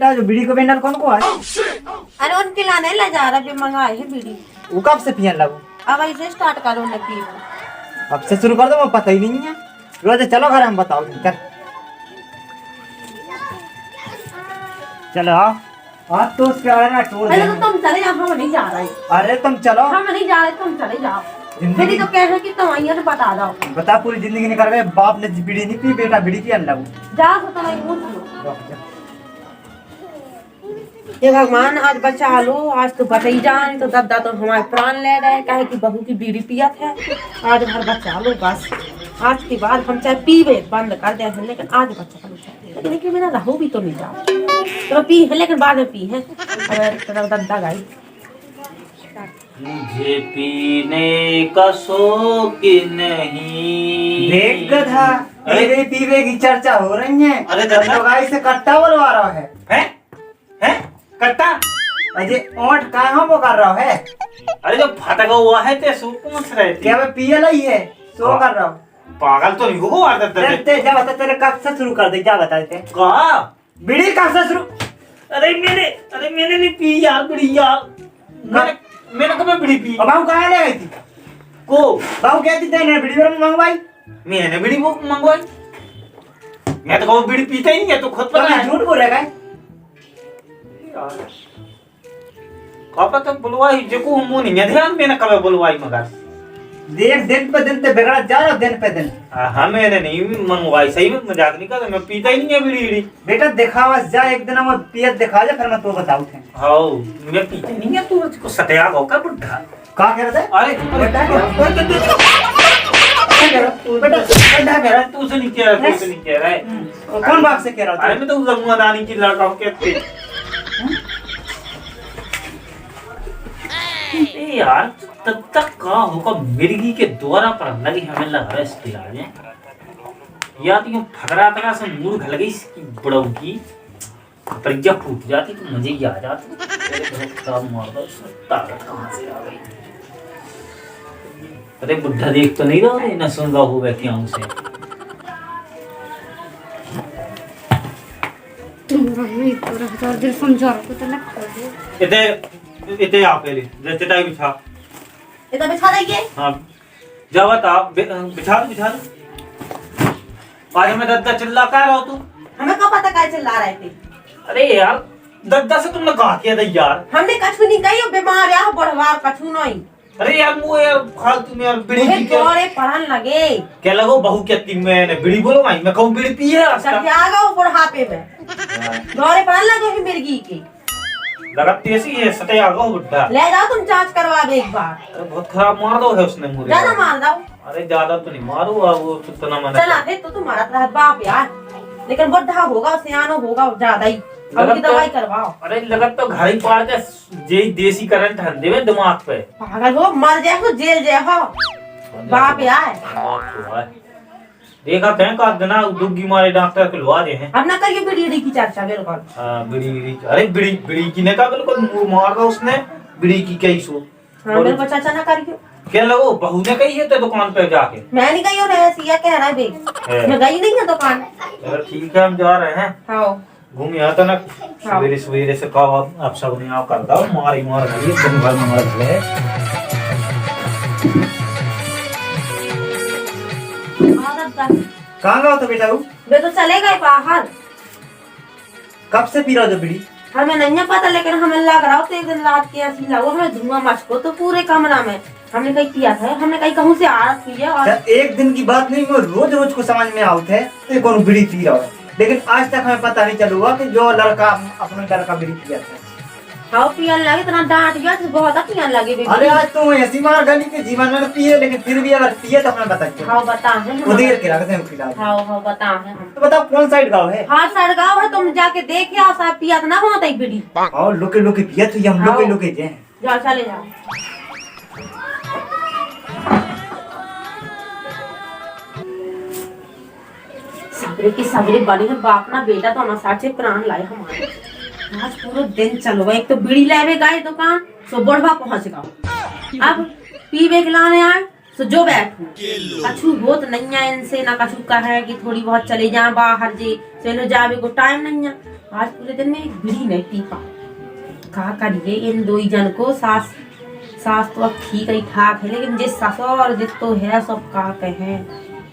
बेटा जो बीड़ी को बेंडल कौन को है? अरे उनके लाने ले जा रहा भी मंगाए है बीड़ी। वो कब से पियन लगू? अब ऐसे स्टार्ट करो न पी। अब से शुरू कर दो, मुझे पता ही नहीं है। रोज चलो घर हम बताओ चल। चलो आओ। आज तो उसके बारे में टूर अरे तो तुम चले जाओ, हम नहीं जा रहे। अरे तुम चलो। हम नहीं जा रहे, तुम चले जाओ। मेरी तो कह है कि तुम आइए तो बता दो। बता पूरी जिंदगी नहीं कर गए, बाप ने बीड़ी नहीं पी, बेटा बीड़ी पियन लगू। जा तो तुम नहीं पूछ लो। ये भगवान आज बचा लो, आज तो बच ही जाए तो दादा तो हमारे प्राण ले रहे, कहे कि बहू की बीड़ी पियत है। आज भर बचा लो बस। आज के बाद हम चाहे पीवे बंद कर दे, लेकिन आज बचा लो। लेकिन मेरा रहो भी तो नहीं जा तो पी है, लेकिन बाद में पी है। अगर दादा गाई मुझे पीने का शौक नहीं। देख गधा, मेरे पीवे की चर्चा हो रही है। अरे दादा गाई से कट्टा बोलवा रहा है। हैं कट्टा? अजय ओट कहाँ वो कर रहा है? अरे जो फटका हुआ है ते सो पूछ रहे थे। क्या मैं पिए नहीं है सो कर रहा हूँ। पागल तो नहीं हो वार ते जा बता, तेरे कब से शुरू कर दे, क्या बताते हैं? कहा बीड़ी कब से शुरू? अरे मैंने नहीं पी यार बीड़ी यार। मैंने कब बीड़ी पी? अब हम कहाँ ले गई थी? को बाबू कहती तेने बीड़ी मंगवाई? मैंने बीड़ी वो मंगवाई। मैं तो कभी बीड़ी पीता ही नहीं है, तो खुद पता है। झूठ बोल रहा है का पता बुलवाई जो को मुंह नहीं है ध्यान मैंने कब बुलवाई मगर देख दिन पे दिन ते बिगड़ा जा रहा, दिन पे दिन। हाँ मैंने नहीं मंगवाई, सही में मजाक नहीं कर, मैं पीता ही नहीं है बीड़ी। बेटा दिखावा जा, एक दिन हम पियत दिखा जा, फिर मैं तो बताऊं थे। हाँ मैं पीता ही नहीं है, तू मुझको सत्या गो का बुढ़ा का कह रहा था? अरे बेटा बेटा तू से नहीं कह रहा, तू से नहीं कह रहा है। कौन बाप से कह रहा था? अरे मैं तो जमुनादानी की लड़का हूँ कहते यार। तब तक का होगा मिर्गी के द्वारा पर लगी हमें लग रहा है इस पिलाज में, या तो यूं फकरा तकरा से मूड घल गई इसकी बड़ों की, प्रज्ञा फूट जाती तो मुझे ही आ जाती। ताकत कहाँ से आ गई? अरे बुढ़ा देख तो नहीं रहा न सुन रहा हो व्यक्ति से। इतने आप चटाई बिछा, इधर बिछा देंगे। हाँ जा बता, बिछा दो। आज मैं दद्दा चिल्ला क्या रहा तू? हमें क्या पता क्या चिल्ला रहे थे? अरे यार दद्दा से तुमने कहा किया था यार? हमने कछु नहीं कही, बीमार है बढ़वा कछु नहीं। अरे यार मुझे यार फालतू में यार बीड़ी की क्या पढ़न लगे क्या लगो बहू कहती मैंने बीड़ी बोलो भाई, मैं कहूँ बीड़ी पी है बुढ़ापे में दौरे पढ़न लगे ही मिर्गी के लगती ऐसी है सटे आ गो बुढ़ा। ले जाओ तुम जांच करवा दो एक बार। अरे बहुत खराब मार दो है उसने मुझे। ज्यादा मार दो। अरे ज्यादा तो नहीं मारो, वो कितना मैंने चला दे तो तुम्हारा तो बाप यार, लेकिन बुढ़ा होगा सियानो होगा ज्यादा ही। अब की दवाई करवाओ। अरे लगत तो घर ही पाड़ के जे देसी करंट हंदे में दिमाग पे। पागल हो, मर जाए तो जेल जाए हो बाप यार। देखा कहीं का देना दुग्गी मारे डॉक्टर को लवा दे हैं। अब ना करिए बीड़ी की चर्चा बिल्कुल। हाँ बीड़ी, अरे बीड़ी की ने का बिल्कुल मार दो उसने बीड़ी की कई सो। हाँ बिल्कुल चर्चा ना करिए। क्या लगो बहू ने कही है तो दुकान पे जाके? मैं नहीं गई हूँ, सिया कह रहा है मैं गई नहीं है दुकान। चलो ठीक है हम जा रहे हैं। हाँ घूम यहाँ तो ना सवेरे सवेरे से कहो आप सब ने आप कर दो मारी मार रही है दिन भर मार रहे कहाँ गया तो बेटा? वे तो चले गए बाहर। कब से पी रहा हो बीड़ी? हमें नहीं पता, लेकिन हमें लग रहा तो एक दिन रात के ऐसी लगा हमें धुआं मचको तो पूरे कमरा में। हमने कहीं किया था, हमने कहीं कहूँ से आरत हुई है। और एक दिन की बात नहीं, वो रोज रोज को समझ में आते है तो कौन बीड़ी पी रहा है, लेकिन आज तक हमें पता नहीं चलूगा कि जो लड़का अपने लड़का बीड़ी पिया था। हाँ पियन लगे इतना डांट गया तो बहुत पियन लगे। अरे आज तो ऐसी मार गली के जीवन में पिए, लेकिन फिर भी अगर पिए तो हमें बताइए। हाँ बता है उधेर के रखते हैं फिलहाल। हाँ बता है। तो बताओ कौन साइड गाँव है? हाँ साइड गाँव है, तुम जाके देखे आओ साहब पिया तो ना होता एक बीड़ी। और लोके लोके पिया तो हम लोके लोके जे जाओ चले जाओ। सबरे की सबरे बड़ी है बाप ना बेटा तो साथ से प्राण लाए हमारे। आज पूरा दिन चलो एक तो बीड़ी लावे गए दुकान तो बुढ़वा पहुंच गया। अब पीवे के लाने आए तो जो बैठू कछु होत नहीं है इनसे ना कछु का है कि थोड़ी बहुत चले जाए बाहर जे चलो जावे को टाइम नहीं है। आज पूरे दिन में एक बीड़ी नहीं पी पा। कहा करिए इन दो ही जन को। सास सास तो अब ठीक ही ठाक है, लेकिन जिस ससुर जिस तो है सब का कहे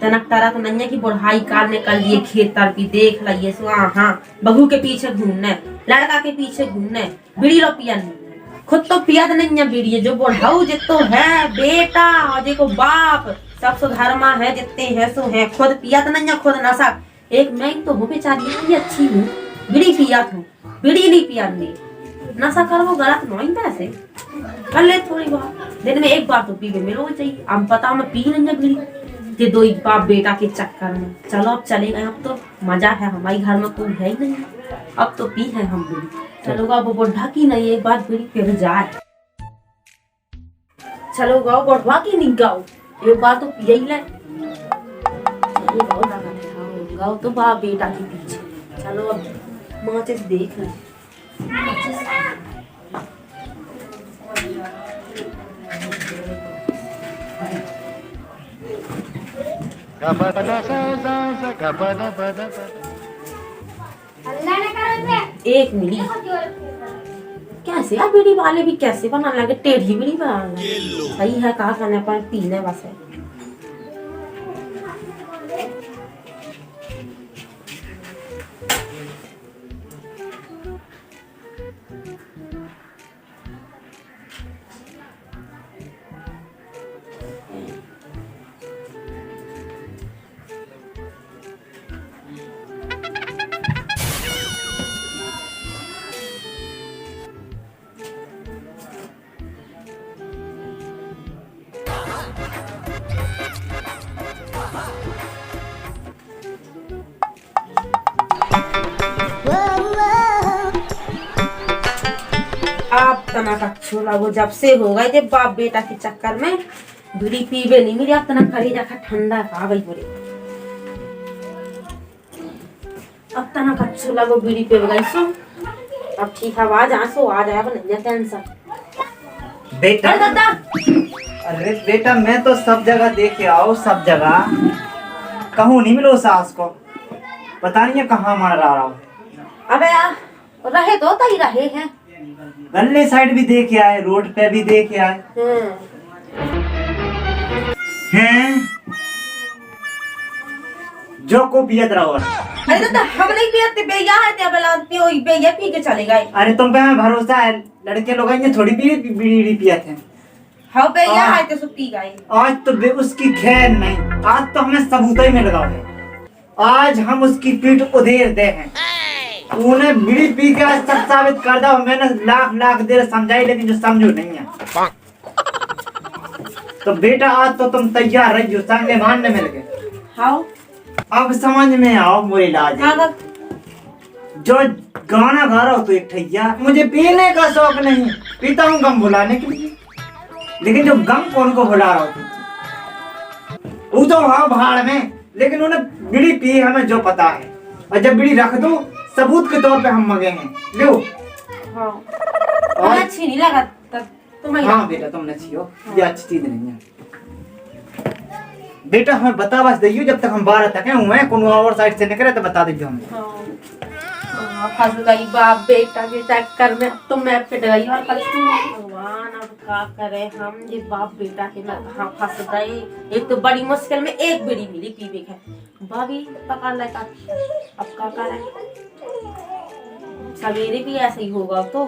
तनक तारा तो नैया की बुढ़ाई काल ने कर लिए खेत तर भी देख लिये सो। हाँ बहू के पीछे घूमने, लड़का के पीछे घूमने, बीड़ी रो पिया खुद तो पियत नहीं है बीड़ी। जो बुढ़ाऊ जितो है बेटा और देखो बाप सब सुधर्मा है, जितने है सो है, खुद पियत नहीं है, खुद नशा। एक मैं तो हूँ बेचारी इतनी अच्छी हूँ, बीड़ी पियत हूँ, बीड़ी नहीं पियत नशा कर वो गलत नहीं पैसे कर ले थोड़ी बात, दिन में एक बार तो पी के मिलो चाहिए। अब पता मैं पी नहीं है बीड़ी, ये दो बाप बेटा के चक्कर में। चलो अब चले गए, अब तो मजा है, हमारे घर में कोई है ही नहीं, अब तो पी है हम बीड़ी। चलो अब बुढ़ा की नहीं एक बार बीड़ी फिर जाए। चलो गाओ बुढ़वा की नहीं गाओ, एक बार तो पिया ही ले गाओ तो बाप बेटा के पीछे। चलो अब माचिस देख ले। एक मिली कैसे आप बीड़ी वाले भी कैसे बनाने लगे, टेढ़ी बीड़ी बनाने लगे। सही है कहा खाने पर पीने बस है। आप तना का छोला वो जब से हो गए जब बाप बेटा के चक्कर में बीड़ी पीवे नहीं मिली। अब तना कलेजा का ठंडा खा गई बोले, अब तना का छोला वो बीड़ी पे गई सो। अब ठीक आवाज आ सो आ जाएगा नहीं टेंशन बेटा। दादा अरे बेटा मैं तो सब जगह देखे आओ, सब जगह कहूँ नहीं मिलो सास को, पता नहीं है कहाँ मार रहा हूँ। अबे रहे तो तई रहे हैं, गले साइड भी देखे आए, रोड पे भी देखे आए हैं जो को पियत रहो। अरे दादा हम नहीं पियते, बेया है ते बेला पियो बेया पी के चले गए। अरे तुम पे हमें भरोसा है, लड़के लोग ये थोड़ी बीड़ी पियत हैं। हाँ बेया है ते सो पी गए। आज तो उसकी खैर नहीं, आज तो हमें सबूत ही में लगाओ है। आज हम उसकी पीठ उधेर दे हैं, उन्हें बीड़ी पी के आज सच साबित कर दो। मैंने लाख लाख देर समझाई लेकिन जो समझो नहीं है। तो बेटा आज तो तुम तैयार रही हो, संग मानने मिल गए। हाँ अब समझ में आओ मोरे इलाज। हाँ जो गाना गा रहा हो तो एक ठैया, मुझे पीने का शौक नहीं, पीता हूँ गम भुलाने के लिए, लेकिन जो गम कौन को भुला रहा हो वो तो हाँ भाड़ में, लेकिन उन्हें बीड़ी पी हमें जो पता है। और जब बीड़ी रख दो सबूत के तौर पे हम मंगेंगे। लो हाँ और अच्छी नहीं लगा तब तुम्हें। हाँ बेटा तुम अच्छी हो, ये अच्छी चीज नहीं है। बेटा हमें बता बस दियो, जब तक हम 12 तक हैं हुए कोनो और साइड से निकले तो बता दीजिए हमें। हाँ फंस गई बाप बेटा के चक्कर में, तो मैं पिट गई और भगवान अब क्या करे हम, ये बाप बेटा के में कहाँ फंस गए। एक तो बड़ी मुश्किल में एक बीड़ी मिली पीवे के, भाभी पकड़ लेगा। अब क्या करे, सवेरे भी ऐसे ही होगा तो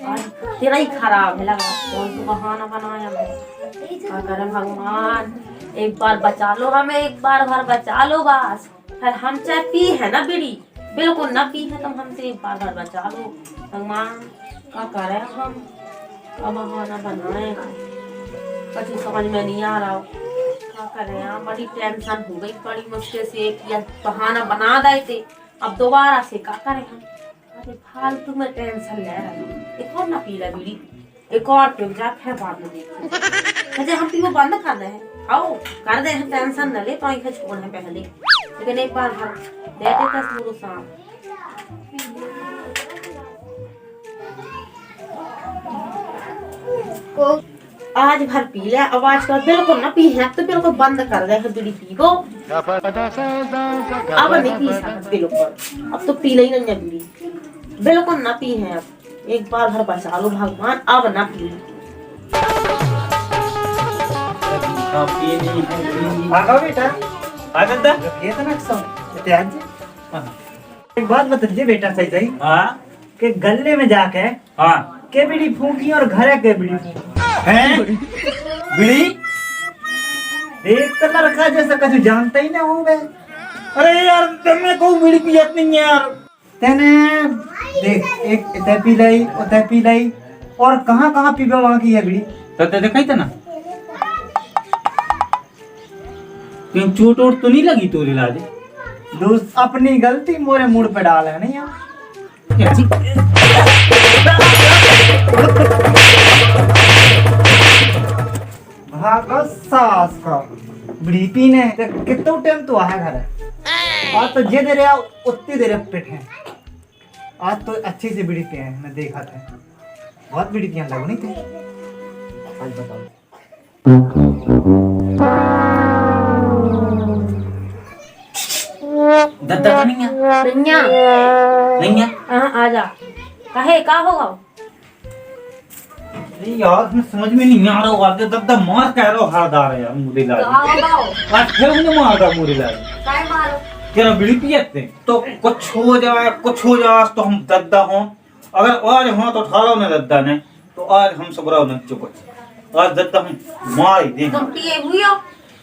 आज तेरा ही खराब है लगा, कौन तो बहाना बनाया मैं। क्या करे भगवान, एक बार बचा लो हमें, एक बार भर बचा लो बस। फिर हम चाहे पी है ना बीड़ी, बिल्कुल ना पी है, तुम हमसे एक बार भर बचा लो भगवान। क्या करे हम, अब बहाना बनाए कुछ समझ में नहीं आ रहा। क्या करे यार, बड़ी टेंशन हो गई, बड़ी मुश्किल से एक बहाना बना दे थे, अब दोबारा से क्या करें हम। अरे फालतू में टेंशन ले रहे हैं, एक और ना पी ले बीड़ी, एक और पिल जा फिर बाद में देखते। अजय हम पीवो बंद कर रहे हैं, आओ कर दे हैं, टेंशन न ले, पानी छोड़ है पहले, लेकिन एक बार भर दे देता मुझे सांप। आज भर पी ले, आवाज कर बिल्कुल ना पी है तो बिल्कुल बंद कर दे बीड़ी पीवो, अब नहीं पी सकते बिल्कुल, अब तो पी नहीं है बीड़ी। बिल्कुल ना पी है अब। एक बार घर बचा लो भगवान, अब ना पी। भागो बेटा। हाँ दद्दा। ये तो ना सो इत्यादि जी। एक बात बताइए बेटा सही सही हाँ कि गले में जाके हाँ के बीड़ी फूकी और घरे के बीड़ी फूकी हैं बीड़ी। एक तो लड़का जैसा कछु जानते ही ना होंगे। अरे यार तुम्हें कोई बीड़ी पियत नहीं है यार। तेने देख एक इतने पी लाई उतने पी लाई और कहाँ कहाँ पीबे वहाँ की है बीड़ी। दद्दा देखा ही था ना। कहीं चोट वोट तो नहीं लगी तोरी लाज। दोस्त अपनी गलती मोरे मूड पे डाल है नहीं यार। भागो सास का बीड़ी पीने कितना टाइम तो आया घर है। आज तो जे दे रहे उतनी देर पेट है। आज तो अच्छी से बीड़ी पिए हैं मैं देखा था। बहुत बीड़ी पिया लगो नहीं थे। आज बताओ दद्दा नहीं है नैया नहीं है। हाँ आ जा। कहे का होगा? अरे यार मैं समझ में नहीं आ रहा आगे दद्दा मार कह रहा हारदार है यार मुझे लाज। आज फिर उन्हें मारदा मुझे लाज। काय मारो? तेरा बीड़ी पियते तो कुछ हो जाए तो हम दद्दा हों। अगर आज हाथ उठा लो ना दद्दा ने तो आज हम सब रहो न चुप। आज दद्दा हम मार ही देंगे। तुम पिए हुई हो?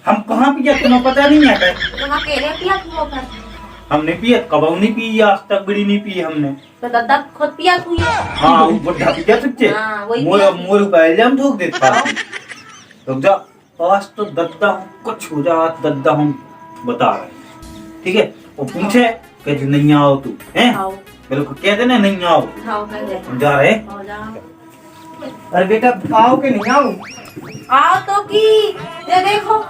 हम कहाँ पिया तुम्हें पता नहीं है क्या? तुम अकेले पिया हुआ फिर? हमने पिया कब नहीं पी आज तक बीड़ी नहीं पी हमने। तो दादा खुद पिया हुई है। हाँ वो बुढ़ा पिया तुझे हाँ, वही मोर पिया। मोर का इल्जाम ठोक देता। रुक जा आज तो दद्दा हूँ कुछ हो जा दद्दा हूँ बता रहे ठीक है। वो पूछे कि जो नहीं आओ तू हैं आओ बिल्कुल कह देना नहीं आओ आओ कह दे। हम जा रहे। आओ जाओ। अरे बेटा आओ कि नहीं आओ। आओ तो की ये देखो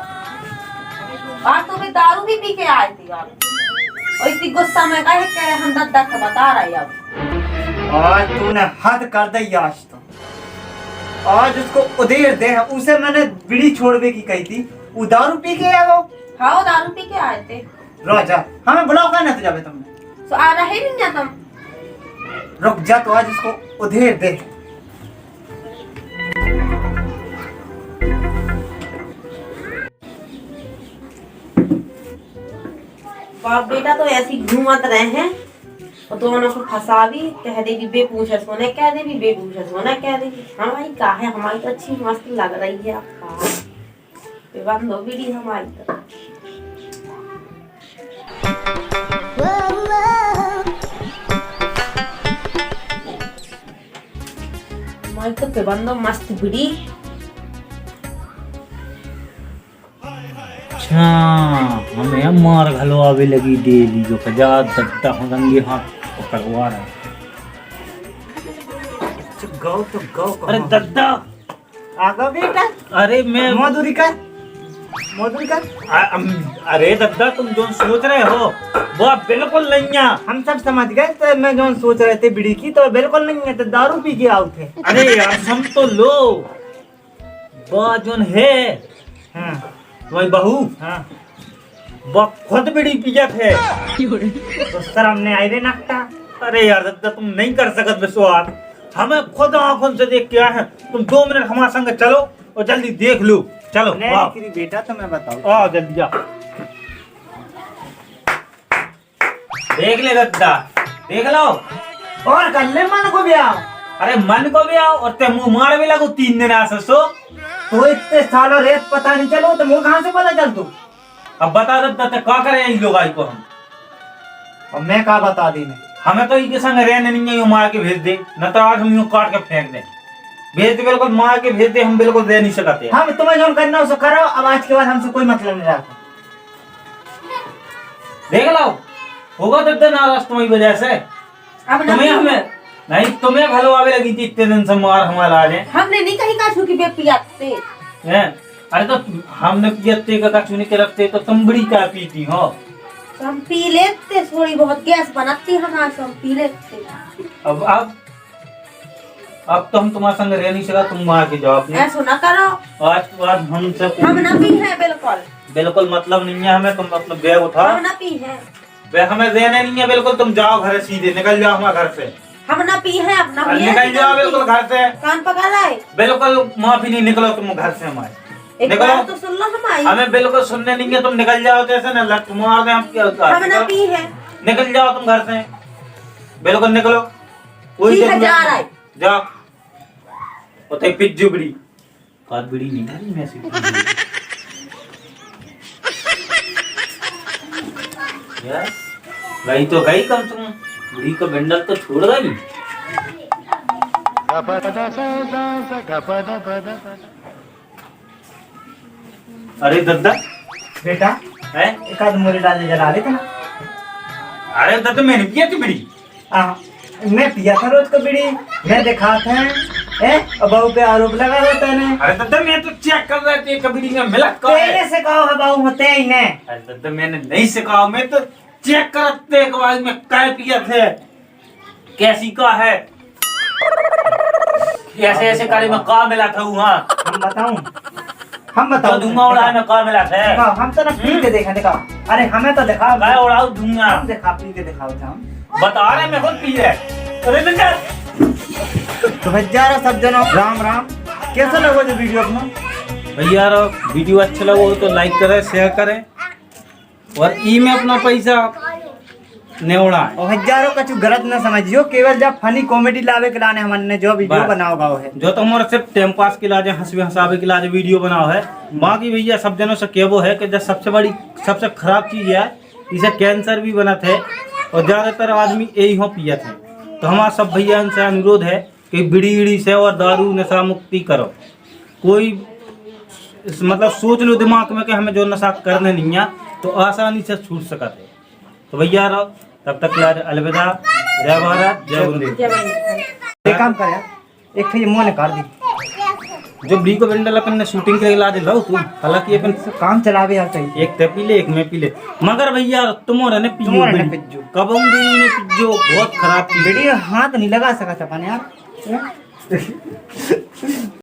आज तो मैं दारू भी पी के आई थी यार। और इतनी गुस्सा में कहे कह रहे हम दद्दा का बता रहे अब। आज तूने हद कर दी। आज तो आज उसको उधेर दे। उसे मैंने बीड़ी छोड़ने की कही थी वो दारू पी के आया वो। हाँ दारू पी के आए थे। राजा हमें बुलाओ कहना तो जावे तुमने। तो आ रहे नहीं ना तुम? रुक जा तो आज उसको उधेर दे। बाप बेटा तो ऐसी घूमत रहे हैं और दोनों को फंसा भी कह देगी बेपूछे सोने कह देगी बेपूछे सोने कह देगी। हाँ भाई का है हमारी तो अच्छी मस्त लग रही है आपका बंदो बीड़ी हमारी तो। हमारी तो बंदो मस्त बीड़ी। अच्छा हमें मार घलवावे लगी डेली जो खजा दद्दा हो रंगे हाथ पकड़वा रहा है। गौ तो गौ अरे दद्दा आगा बेटा। अरे मैं मधुरी का अरे दद्दा तुम जो सोच रहे हो वो बिल्कुल नहीं है। हम सब समझ गए तो मैं जो सोच रहे थे बीड़ी की तो बिल्कुल नहीं है। तो दारू पी के आओ थे। अरे यार हम तो लो वो जो है हाँ तुम्हारी बहू हाँ वो खुद बीड़ी पिया थे तो शर्म नहीं आई रे नकटा। अरे यार दद्दा तुम नहीं कर सकत विश्वास। हमें खुद आंखों से देख के आए हैं। तुम 2 मिनट हमारे संग चलो और जल्दी देख लो। चलो आओ बेटा तो मैं बताऊँ। आओ जल्दी जा देख ले दद्दा देख लो और कर ले मन को भी आओ। अरे मन को भी आओ और ते मुंह मार भी लगो 3 दिन आ सो। तो इतने सालों रेत पता नहीं चलो तो मुझे कहाँ से पता चल तू। अब बता दद्दा ते का करे इन लोग आई को हम और मैं क्या बता दी मैं। हमें तो इनके संग रहने नहीं है। यूं मार के भेज दे न तो आज हम यूं काट के फेंक दे। भेज दे बिल्कुल मार के भेज दे। हम बिल्कुल रह नहीं सकते। हम तुम्हें जो करना उसे करो। अब आज के बाद हमसे कोई मतलब नहीं रखा। देख लो होगा दद्दा नाराज तुम्हारी वजह से। अब ना तुम्हें हमें नहीं तुम्हें भलवावे लगी थी इतने दिन से मार हमारा आज है। हमने नहीं कहीं काछू की बेपियाते। अरे तो हमने पियते का कछु नहीं के रखते तो तुम बड़ी क्या पीती हो। तो हम पी लेते थोड़ी बहुत गैस बनाती हमारे से हम पी लेते। अब तो हम तुम्हारे संग रह नहीं सका। तुम मार के जाओ अपने। ऐसा ना करो। आज के बाद हम सब हम ना पी है बिल्कुल मतलब नहीं है हमें। तुम अपना बैग उठाओ। हम ना पी है। बैग हमें रहने नहीं है बिल्कुल। तुम जाओ घर सीधे निकल जाओ हमारे घर से। हम ना पी है अपना और निकल जाओ बिल्कुल घर से, कान पका लाए। बिल्कुल माफी नहीं, निकलो तुम घर से हमारे, एक निकलो। बार तो सुन लो हमारी। हमें बिल्कुल सुनने नहीं है, तुम निकल जाओ, जैसे ना लट मार दे हम क्या होता हम ना पी है। निकल जाओ तुम घर से, बिल्कुल निकलो। कोई ठीक है, जा रहा है। जाओ। होते पिज्जू बड़ी काट बड़ी नहीं था मैं से यार गई तो गई, कम तुम बड़ी का बंडल तो छोड़ गई। अरे दद्दा बेटा है, एक आध मोरे डालने जला लेते ना। अरे दद्दा मैंने पिया थी बड़ी। मैं पिया था रोज को बीड़ी, मैं देखा था और बहू पे आरोप लगा देता है। अरे दद्दा मैं तो चेक कर रहा थी कभी में मिलक का है। तेरे से कहो है बहू होते ही ने। अरे दद्दा मैंने नहीं सिखाओ, मैं तो चेक करते एक बार में काय पिया थे, कैसी का है, ऐसे ऐसे काली में का मिला था वहाँ। हम बताऊं दूंगा उड़ा में का मिला था। दिखाओ, हम तो ना पी के देखा दिखाओ। अरे हमें तो दिखाओ, मैं उड़ाऊ दूंगा, हम दिखा पी के दिखाओ हम बता रहे मैं खुद पी रहे। अरे दद्दा तो भैया सब जनों राम राम। कैसा लगा जो वीडियो अपना? भैया वीडियो अच्छा लगा हो तो लाइक करें, शेयर करें और ई में अपना पैसा ने उड़ाएं। और हजारों कछु गलत न समझियो, केवल जब फनी कॉमेडी लावे के लाने हमने जो वीडियो बस। बनाओ गाओ है, जो तो हमारा सिर्फ टाइम पास के लाजे हंसवे हंसावे के लाजे वीडियो बनाओ है। बाकी भैया सब जनों से कहवो है कि जब सबसे खराब चीज है, इसे कैंसर भी बना थे और ज्यादातर आदमी यही हो पिया थे। तो हमारा सब भैया से अनुरोध है कि बीड़ी वीड़ी से और दारू नशा मुक्ति करो। कोई मतलब सोच लो दिमाग में कि हमें जो नशा करने नहीं है तो आसानी से छूट सकते है। तो भैया रहो तब तक यार अलविदा, जय भारत, जय वंदे। एक काम कर यार, एक तो ये मुंह निकाल दी जो बड़ी को बंडल अपन ने शूटिंग के ला दे लो तू, हालांकि अपन काम चलावे यार चाहिए। एक ते पी ले, एक मैं पी ले, मगर भैया तुम्हारा ने पियो तुम्हारा ने बीड़ी। पिज्जो। कब हम बीड़ी ने पिज्जो, बहुत खराब चीज। वीडियो हाथ नहीं लगा सका अपन यार।